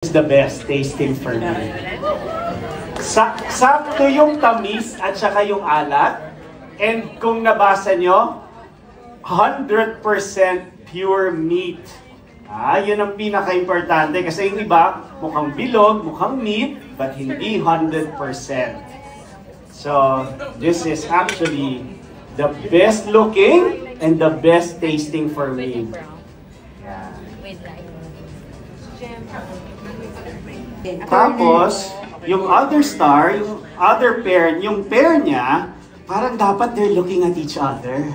is the best tasting for me. Sakto yung tamis at saka yung alat. And kung nabasa nyo, 100% pure meat. Yun ang pinaka-importante kasi yung iba, mukhang bilog, mukhang meat, but hindi 100%. So, this is actually the best looking and the best tasting for me. Yeah. Tapos, yung other star, yung other pair, yung pair niya, parang dapat they're looking at each other.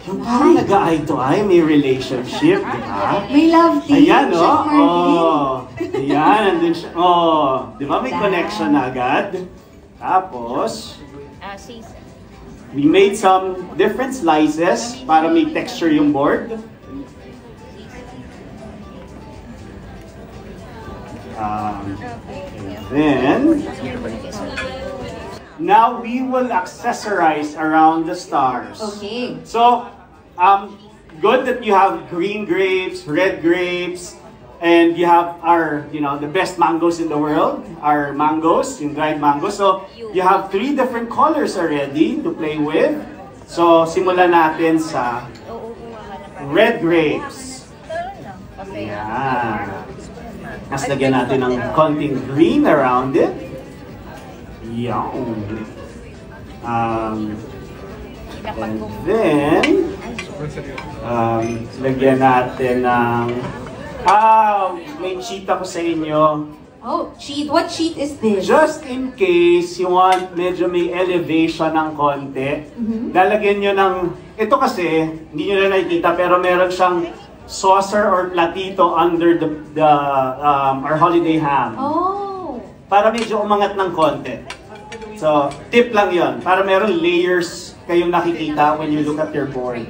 Yung parang nag-eye to eye, may relationship, di ba? May love team. Ayan, oh. Ayan, andun siya. Oh, di ba may connection na agad? Tapos, we made some different slices para may texture yung board. And then, now we will accessorize around the stars. Okay. So, good that you have green grapes, red grapes, and you have our, the best mangoes in the world, our mangoes, yung dried mangoes. So, you have 3 different colors already to play with. So, simulan natin sa red grapes. Ayan. Mas lagyan natin ng konting green around it. Yan. And then, lagyan natin ng... may cheat ako sa inyo. Oh, cheat? What cheat is this? Just in case you want medyo may elevation ng konti, lalagyan nyo ng... Ito kasi, hindi nyo na nakikita, pero meron siyang saucer or platito under our holiday ham. Oh! Para medyo umangat ng konti. So, tip lang yon para meron layers kayong nakikita when you look at your board.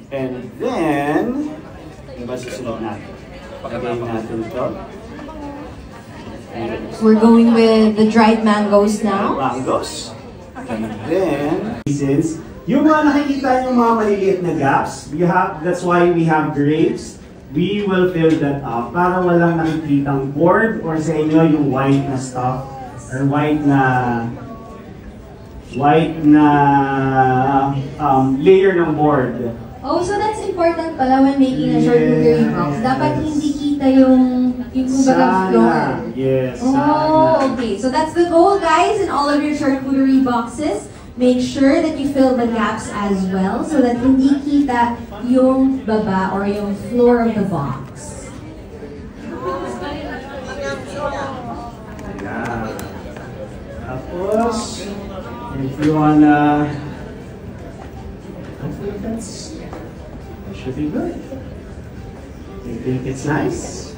And then, diba susunod natin? Lagay natin ito. We're going with the dried mangoes now. Mangoes. And then, since yung mga nakikita yung mga maliliit na gaps, that's why we have grapes. We will fill that up para walang nakikitang board or sa inyo yung white na stuff or white na layer ng board. Oh, so that's important pala when making a charcuterie box. Dapat hindi kita yung kumbaga floor. Yes. Oh, okay. So that's the goal, guys, in all of your charcuterie boxes. Make sure that you fill the gaps as well so that hindi kita yung baba or yung floor of the box. Yeah. Tapos, if you wanna, I think that should be good. You think it's nice?